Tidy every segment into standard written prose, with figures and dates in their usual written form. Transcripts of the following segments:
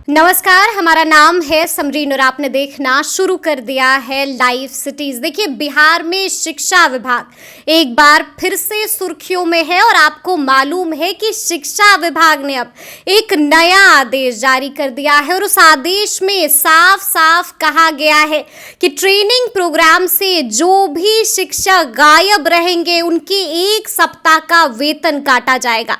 नमस्कार, हमारा नाम है समरीन और आपने देखना शुरू कर दिया है लाइव सिटीज। देखिए, बिहार में शिक्षा विभाग एक बार फिर से सुर्खियों में है और आपको मालूम है कि शिक्षा विभाग ने अब एक नया आदेश जारी कर दिया है और उस आदेश में साफ साफ कहा गया है कि ट्रेनिंग प्रोग्राम से जो भी शिक्षक गायब रहेंगे उनके 1 सप्ताह का वेतन काटा जाएगा।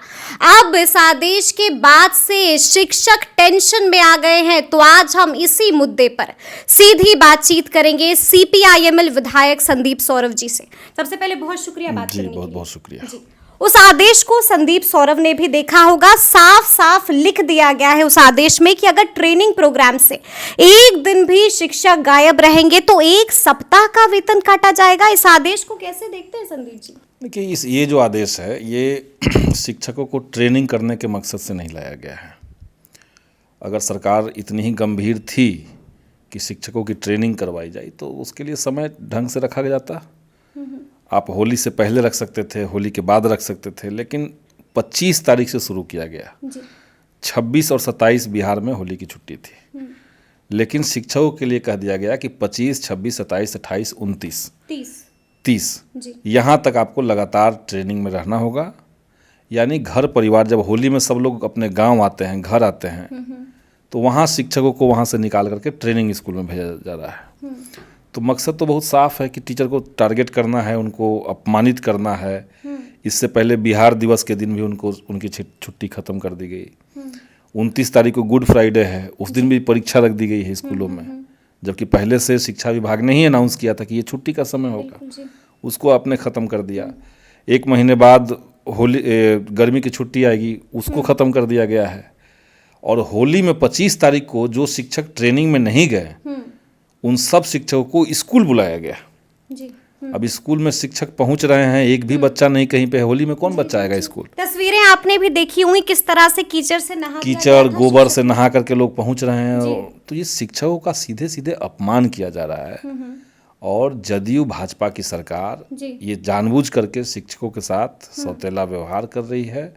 अब इस आदेश के बाद से शिक्षक टेंशन में आ गए हैं, तो आज हम इसी मुद्दे पर सीधी बातचीत करेंगे सीपीआईएमएल विधायक संदीप सौरव जी से। सबसे पहले बहुत शुक्रिया बात करने के लिए। बहुत बहुत शुक्रिया जी। उस आदेश को संदीप सौरव ने भी देखा होगा, साफ साफ लिख दिया गया है उस आदेश में कि अगर ट्रेनिंग प्रोग्राम से एक दिन भी शिक्षक गायब रहेंगे तो 1 सप्ताह का वेतन काटा जाएगा। इस आदेश को कैसे देखते हैं संदीप जी? देखिए, ये जो आदेश है ये शिक्षकों को ट्रेनिंग करने के मकसद से नहीं लाया गया है। अगर सरकार इतनी ही गंभीर थी कि शिक्षकों की ट्रेनिंग करवाई जाए तो उसके लिए समय ढंग से रखा जाता। आप होली से पहले रख सकते थे, होली के बाद रख सकते थे, लेकिन 25 तारीख से शुरू किया गया। 26 और 27 बिहार में होली की छुट्टी थी, लेकिन शिक्षकों के लिए कह दिया गया कि 25, 26, 27, 28, 29, 30 यहाँ तक आपको लगातार ट्रेनिंग में रहना होगा। यानी घर परिवार, जब होली में सब लोग अपने गांव आते हैं, घर आते हैं, तो वहाँ शिक्षकों को वहाँ से निकाल करके ट्रेनिंग स्कूल में भेजा जा रहा है। तो मकसद तो बहुत साफ है कि टीचर को टारगेट करना है, उनको अपमानित करना है। इससे पहले बिहार दिवस के दिन भी उनकी छुट्टी खत्म कर दी गई। 29 तारीख को गुड फ्राइडे है, उस दिन भी परीक्षा रख दी गई है स्कूलों में, जबकि पहले से शिक्षा विभाग ने ही अनाउंस किया था कि ये छुट्टी का समय होगा। उसको आपने ख़त्म कर दिया। 1 महीने बाद होली गर्मी की छुट्टी आएगी, उसको ख़त्म कर दिया गया है। और होली में 25 तारीख को जो शिक्षक ट्रेनिंग में नहीं गए उन सब शिक्षकों को स्कूल बुलाया गया। अब स्कूल में शिक्षक पहुंच रहे हैं, एक भी बच्चा नहीं कहीं पे। होली में कौन बच्चा आएगा स्कूल? तस्वीरें आपने भी देखी हुई किस तरह से कीचड़ गोबर से नहा करके लोग पहुंच रहे हैं। तो ये शिक्षकों का सीधे सीधे अपमान किया जा रहा है। और जदयू भाजपा की सरकार ये जानबूझ करके शिक्षकों के साथ सौतेला व्यवहार कर रही है,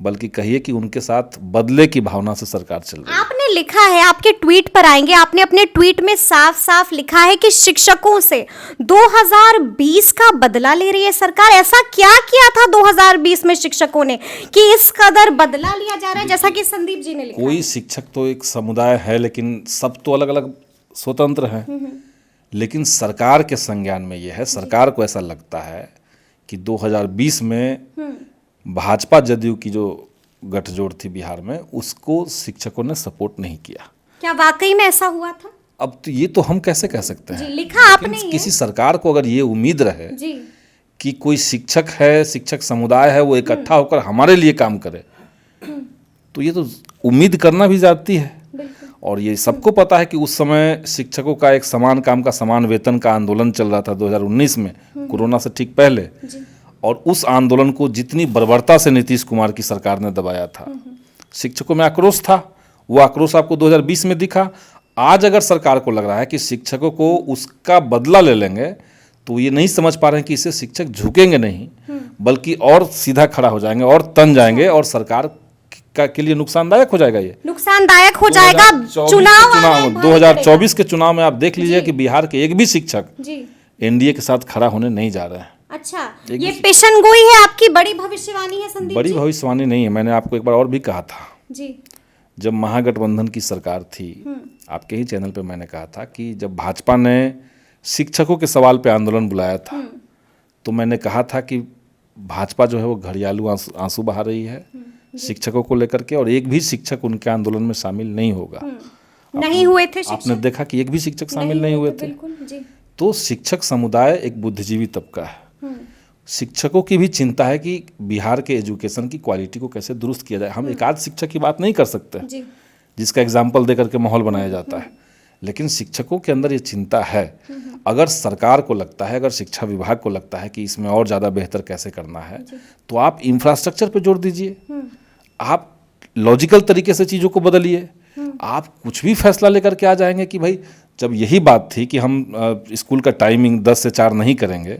बल्कि कहिए कि उनके साथ बदले की भावना से सरकार चल रही है। आपने लिखा है, आपके ट्वीट पर आएंगे, आपने अपने ट्वीट में साफ साफ लिखा है कि शिक्षकों से 2020 का बदला ले रही है सरकार। ऐसा क्या किया था 2020 में शिक्षकों ने कि इस कदर बदला लिया जा रहा है, जैसा कि संदीप जी ने लिखा? कोई शिक्षक तो एक समुदाय है, लेकिन सब तो अलग अलग स्वतंत्र हैं। लेकिन सरकार के संज्ञान में यह है, सरकार को ऐसा लगता है कि 2020 में भाजपा जदयू की जो गठजोड़ थी बिहार में, उसको शिक्षकों ने सपोर्ट नहीं किया। क्या वाकई में ऐसा हुआ था? अब तो ये तो हम कैसे कह सकते हैं? लिखा आपने। किसी सरकार को अगर ये उम्मीद रहे कि कोई शिक्षक है, शिक्षक समुदाय है, वो इकट्ठा होकर हमारे लिए काम करे, तो ये तो उम्मीद करना भी जाती है। और ये सबको पता है कि उस समय शिक्षकों का एक समान काम का समान वेतन का आंदोलन चल रहा था 2019 में, कोरोना से ठीक पहले। और उस आंदोलन को जितनी बर्बरता से नीतीश कुमार की सरकार ने दबाया था, शिक्षकों में आक्रोश था। वो आक्रोश आपको 2020 में दिखा। आज अगर सरकार को लग रहा है कि शिक्षकों को उसका बदला ले लेंगे, तो ये नहीं समझ पा रहे हैं कि इससे शिक्षक झुकेंगे नहीं, बल्कि और सीधा खड़ा हो जाएंगे और तन जाएंगे, और सरकार के लिए नुकसानदायक हो जाएगा। ये नुकसानदायक हो जाएगा। चुनाव 2024 के चुनाव में आप देख लीजिए कि बिहार के एक भी शिक्षक एनडीए के साथ खड़ा होने नहीं जा रहे हैं। अच्छा, ये पेशनगोई है आपकी, बड़ी भविष्यवाणी है संदीप जी? बड़ी भविष्यवाणी नहीं है। मैंने आपको एक बार और भी कहा था जब महागठबंधन की सरकार थी, आपके ही चैनल पे मैंने कहा था कि जब भाजपा ने शिक्षकों के सवाल पे आंदोलन बुलाया था, तो मैंने कहा था कि भाजपा जो है वो घड़ियालू आंसू बहा रही है शिक्षकों को लेकर के, और एक भी शिक्षक उनके आंदोलन में शामिल नहीं होगा। नहीं हुए थे आपने देखा कि एक भी शिक्षक शामिल नहीं हुए थे। तो शिक्षक समुदाय एक बुद्धिजीवी तबका है। शिक्षकों की भी चिंता है कि बिहार के एजुकेशन की क्वालिटी को कैसे दुरुस्त किया जाए। हम एकाध शिक्षक की बात नहीं कर सकते जिसका एग्जाम्पल दे करके माहौल बनाया जाता है, लेकिन शिक्षकों के अंदर ये चिंता है। अगर सरकार को लगता है, अगर शिक्षा विभाग को लगता है कि इसमें और ज़्यादा बेहतर कैसे करना है, तो आप इंफ्रास्ट्रक्चर पे जोर दीजिए, आप लॉजिकल तरीके से चीज़ों को बदलिए। आप कुछ भी फैसला लेकर के आ जाएंगे कि भाई जब यही बात थी कि हम स्कूल का टाइमिंग 10 से 4 नहीं करेंगे,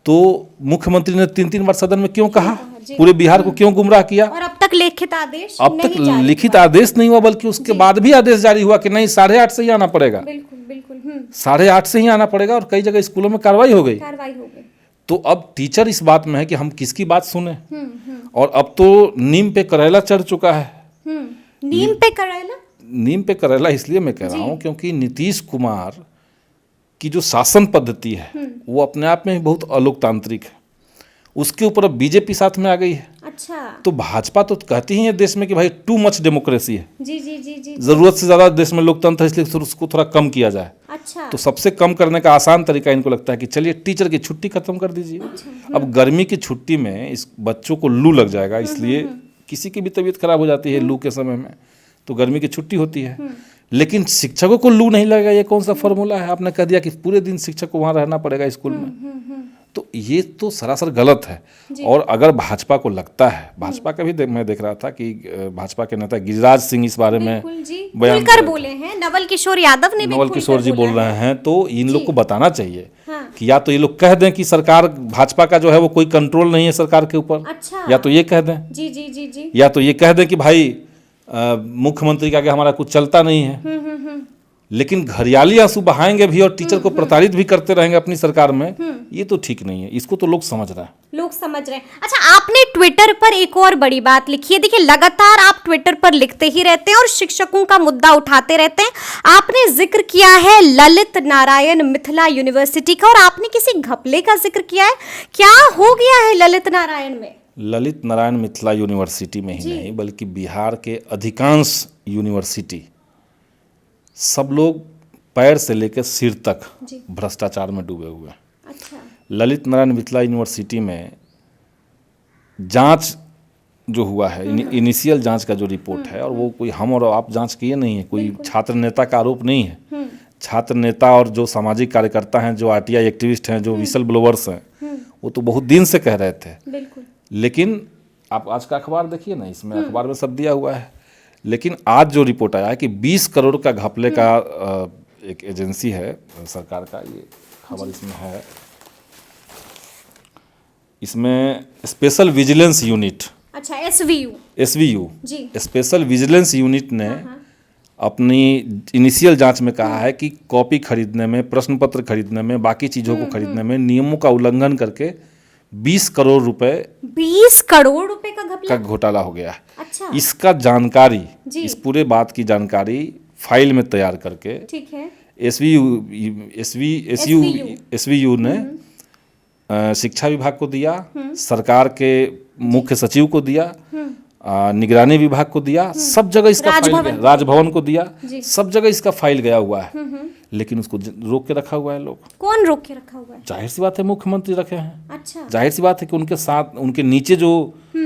तो मुख्यमंत्री ने 3-3 बार सदन में क्यों कहा, पूरे बिहार को क्यों गुमराह किया? और अब तक तक लिखित आदेश अब तक नहीं जारी लिखित हुआ। आदेश नहीं हुआ, बल्कि उसके बाद भी आदेश जारी हुआ कि नहीं 8:30 से ही आना पड़ेगा, बिल्कुल बिल्कुल 8:30 से ही आना पड़ेगा, और कई जगह स्कूलों में कार्रवाई हो गई। कार्रवाई हो गई। तो अब टीचर इस बात में है कि हम किसकी बात सुने, और अब तो नीम पे करेला चढ़ चुका है। नीम पे करेला? नीम पे करेला इसलिए मैं कह रहा हूँ क्योंकि नीतीश कुमार की जो शासन पद्धति है वो अपने आप में ही बहुत अलोकतांत्रिक है, उसके ऊपर अब बीजेपी साथ में आ गई है। अच्छा। तो भाजपा तो कहती ही है देश में कि भाई टू मच डेमोक्रेसी है, जी जी जी जी। जरूरत से ज्यादा देश में लोकतंत्र है, इसलिए उसको थोड़ा कम किया जाए। अच्छा। तो सबसे कम करने का आसान तरीका इनको लगता है कि चलिए टीचर की छुट्टी खत्म कर दीजिए। अब गर्मी की छुट्टी में इस बच्चों को लू लग जाएगा, इसलिए किसी की भी तबीयत खराब हो जाती है लू के समय में, तो गर्मी की छुट्टी होती है। लेकिन शिक्षकों को लू नहीं लगेगा, ये कौन सा फॉर्मूला है? आपने कह दिया कि पूरे दिन शिक्षक को वहाँ रहना पड़ेगा स्कूल में, तो ये तो सरासर गलत है। और अगर भाजपा को लगता है, भाजपा का भी मैं देख रहा था कि भाजपा के नेता गिरिराज सिंह इस बारे में बयान कर बोले हैं, नवल किशोर यादव ने भी नवल किशोर जी बोल रहे हैं, तो इन लोग को बताना चाहिए हाँ। कि या तो ये लोग कह दें कि सरकार भाजपा का जो है वो कोई कंट्रोल नहीं है सरकार के ऊपर, अच्छा। या तो ये कह दें, जी जी जी जी, या तो ये कह दें कि भाई मुख्यमंत्री के आगे हमारा कुछ चलता नहीं है। लेकिन घरियाली आंसू बहाएंगे भी और टीचर को प्रताड़ित भी करते रहेंगे अपनी सरकार में, ये तो ठीक नहीं है। इसको तो लोग समझ रहे हैं, लोग समझ रहे हैं। अच्छा, आपने ट्विटर पर एक और बड़ी बात लिखी है। देखिए, लगातार आप ट्विटर पर लिखते ही रहते हैं और शिक्षकों का मुद्दा उठाते रहते हैं। आपने जिक्र किया है ललित नारायण मिथिला यूनिवर्सिटी का, और आपने किसी घपले का जिक्र किया है। क्या हो गया है ललित नारायण में? ललित नारायण मिथिला यूनिवर्सिटी में ही नहीं बल्कि बिहार के अधिकांश यूनिवर्सिटी, सब लोग पैर से लेकर सिर तक भ्रष्टाचार में डूबे हुए हैं। अच्छा। ललित नारायण मिथिला यूनिवर्सिटी में जांच जो हुआ है, इनिशियल जांच का जो रिपोर्ट है, और वो कोई हम और आप जांच किए नहीं है, कोई छात्र नेता का आरोप नहीं है। छात्र नेता और जो सामाजिक कार्यकर्ता हैं, जो आरटीआई एक्टिविस्ट हैं, जो विसल ब्लोवर्स हैं, वो तो बहुत दिन से कह रहे थे। बिल्कुल। लेकिन आप आज का अखबार देखिए ना, इसमें अखबार में सब दिया हुआ है। लेकिन आज जो रिपोर्ट आया है कि 20 करोड़ का घपले का एक एजेंसी है सरकार का, ये खबर इसमें है। इसमें स्पेशल विजिलेंस यूनिट, अच्छा, एसवीयू जी, स्पेशल विजिलेंस यूनिट ने अपनी इनिशियल जांच में कहा है कि कॉपी खरीदने में, प्रश्न पत्र खरीदने में, बाकी चीज़ों को खरीदने में नियमों का उल्लंघन करके 20 करोड़ रुपए 20 करोड़ रुपए का घोटाला हो गया है। अच्छा। इसका जानकारी, इस पूरे बात की जानकारी फाइल में तैयार करके ठीक है, एसवीयू ने शिक्षा विभाग को दिया, सरकार के मुख्य सचिव को दिया, निगरानी विभाग को दिया, सब जगह इसका फाइल, राजभवन को दिया, सब जगह इसका फाइल गया हुआ है। लेकिन उसको रोक के रखा हुआ है। लोग कौन रोक के रखा हुआ है? जाहिर सी बात है मुख्यमंत्री रखे हैं। अच्छा। जाहिर सी बात है कि उनके साथ, उनके नीचे जो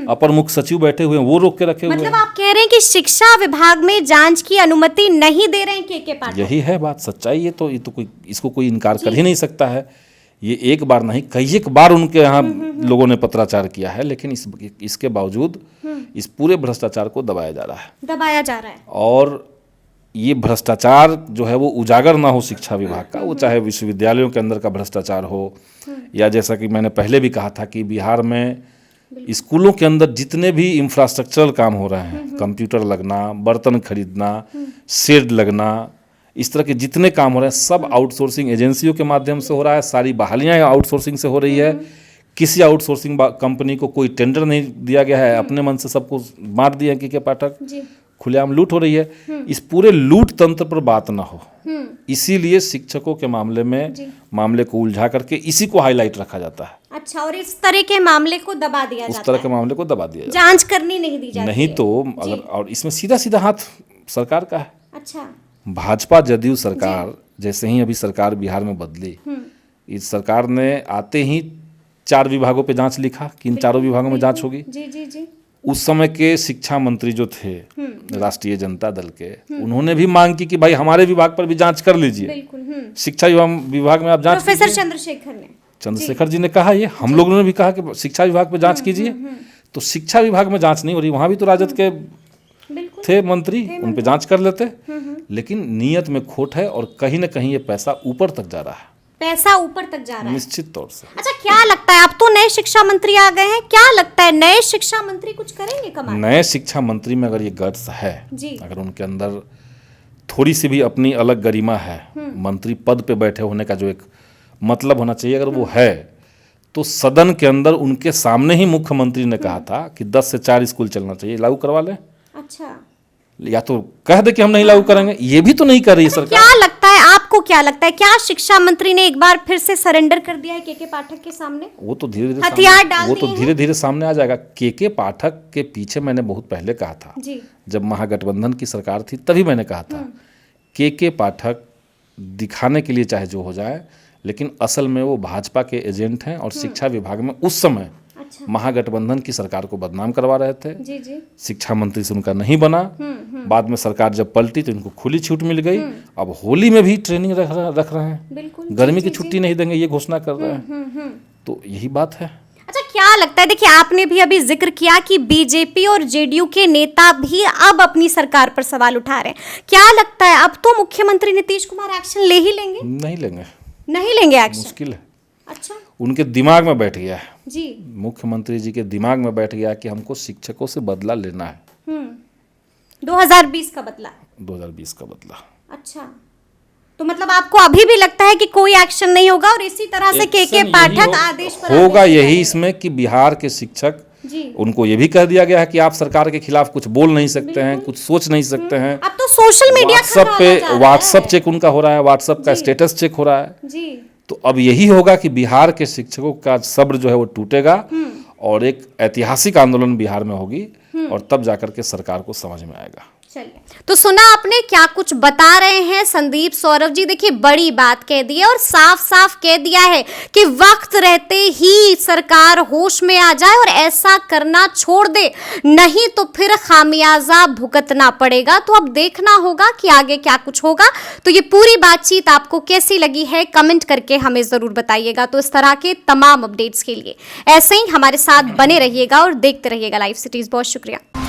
अपर मुख्य सचिव बैठे हुए हैं वो रोक के रखे हुए हैं। मतलब आप कह रहे हैं कि शिक्षा विभाग में जांच की अनुमति नहीं दे रहे हैं के पाठक? यही है बात, सच्चाई है। तो ये तो कोई, इसको कोई इनकार कर ही नहीं सकता है। ये एक बार नहीं, कई एक बार उनके यहाँ लोगों ने पत्राचार किया है, लेकिन इसके बावजूद इस पूरे भ्रष्टाचार को दबाया जा रहा है। और ये भ्रष्टाचार जो है वो उजागर ना हो शिक्षा विभाग का, वो चाहे विश्वविद्यालयों के अंदर का भ्रष्टाचार हो, या जैसा कि मैंने पहले भी कहा था कि बिहार में स्कूलों के अंदर जितने भी इंफ्रास्ट्रक्चरल काम हो रहे हैं, कंप्यूटर लगना, बर्तन खरीदना, शेड लगना, इस तरह के जितने काम हो रहे हैं सब आउटसोर्सिंग एजेंसियों के माध्यम से हो रहा है। सारी बहालियाँ आउटसोर्सिंग से हो रही है। किसी आउटसोर्सिंग कंपनी को कोई टेंडर नहीं दिया गया है, अपने मन से सबको बांट दिया कि पाठक, खुलेआम लूट हो रही है। इस पूरे लूट तंत्र पर बात ना हो, इसीलिए शिक्षकों के मामले को उलझा करके इसी को हाईलाइट रखा जाता है। अच्छा, और इस तरह के मामले को दबा दिया जाता है? उस तरह के मामले को दबा दिया जाता है, जांच करनी नहीं दी जाती नहीं तो अगर, और इसमें सीधा सीधा हाथ सरकार का है। अच्छा। भाजपा जदयू सरकार जैसे ही अभी सरकार बिहार में बदली, इस सरकार ने आते ही 4 विभागों पे जांच लिखा कि इन चारों विभागों में जांच होगी। जी जी जी। उस समय के शिक्षा मंत्री जो थे राष्ट्रीय जनता दल के, उन्होंने भी मांग की कि भाई हमारे विभाग पर भी जांच कर लीजिए। शिक्षा विभाग में आप जांच, प्रोफेसर चंद्रशेखर जी ने कहा, ये हम लोगों ने भी कहा कि शिक्षा विभाग पे जांच कीजिए। तो शिक्षा विभाग में जांच नहीं हो रही, वहां भी तो राजद के थे मंत्री, उन पे जांच कर लेते। लेकिन नीयत में खोट है और कहीं ना कहीं ये पैसा ऊपर तक जा रहा है। पैसा ऊपर तक जा रहा है। निश्चित तौर से। अच्छा, क्या लगता है, अब तो नए शिक्षा मंत्री आ गए हैं, क्या लगता है नए शिक्षा मंत्री कुछ करेंगे कमाल? नए शिक्षा मंत्री में अगर ये गट्स है जी। अगर उनके अंदर थोड़ी सी भी अपनी अलग गरिमा है, मंत्री पद पे बैठे होने का जो एक मतलब होना चाहिए, अगर वो है तो सदन के अंदर उनके सामने ही मुख्यमंत्री ने कहा था कि 10 से 4 स्कूल चलना चाहिए, लागू करवा लें। अच्छा, या तो कह दे कि हम नहीं लागू करेंगे, ये भी तो नहीं कर रही सरकार। क्या लगता है आपको, क्या लगता है, क्या शिक्षा मंत्री ने एक बार फिर से सरेंडर कर दिया है के पाठक के सामने? वो तो धीरे धीरे हथियार डाल वो तो दिए धीरे धीरे सामने आ जाएगा। के पाठक के पीछे मैंने बहुत पहले कहा था, जी। जब महागठबंधन की सरकार थी तभी मैंने कहा था के पाठक दिखाने के लिए चाहे जो हो जाए, लेकिन असल में वो भाजपा के एजेंट हैं और शिक्षा विभाग में उस समय अच्छा, महागठबंधन की सरकार को बदनाम करवा रहे थे। जी जी। शिक्षा मंत्री से उनका नहीं बना। बाद में सरकार जब पलटी तो इनको खुली छूट मिल गई। अब होली में भी ट्रेनिंग रख रहे हैं, बिल्कुल, गर्मी की छुट्टी नहीं देंगे ये घोषणा कर रहे हैं। तो यही बात है। अच्छा, क्या लगता है, देखिए आपने भी अभी जिक्र किया कि बीजेपी और जेडीयू के नेता भी अब अपनी सरकार पर सवाल उठा रहे हैं, क्या लगता है अब तो मुख्यमंत्री नीतीश कुमार एक्शन ले ही लेंगे? नहीं लेंगे, नहीं लेंगे एक्शन? मुश्किल है। अच्छा उनके दिमाग में बैठ गया है, जी। मुख्यमंत्री जी के दिमाग में बैठ गया कि हमको शिक्षकों से बदला लेना है। 2020 का बदला, 2020 का बदला। अच्छा, तो मतलब आपको अभी भी लगता है कि कोई एक्शन नहीं होगा और इसी तरह से के पाठक आदेश पर होगा आदेश यही इसमें कि बिहार के शिक्षक, जी। उनको ये भी कह दिया गया है कि आप सरकार के खिलाफ कुछ बोल नहीं सकते हैं, कुछ सोच नहीं सकते हैं। अब तो सोशल मीडिया व्हाट्सएप चेक उनका हो रहा है, व्हाट्सएप का स्टेटस चेक हो रहा है। जी। तो अब यही होगा कि बिहार के शिक्षकों का सब्र जो है वो टूटेगा और एक ऐतिहासिक आंदोलन बिहार में होगी और तब जाकर के सरकार को समझ में आएगा। चलिए, तो सुना आपने क्या कुछ बता रहे हैं संदीप सौरभ जी। देखिए, बड़ी बात कह दी है और साफ साफ कह दिया है कि वक्त रहते ही सरकार होश में आ जाए और ऐसा करना छोड़ दे, नहीं तो फिर खामियाजा भुगतना पड़ेगा। तो अब देखना होगा कि आगे क्या कुछ होगा। तो ये पूरी बातचीत आपको कैसी लगी है, कमेंट करके हमें जरूर बताइएगा। तो इस तरह के तमाम अपडेट्स के लिए ऐसे ही हमारे साथ बने रहिएगा और देखते रहिएगा लाइव सिटीज। बहुत शुक्रिया।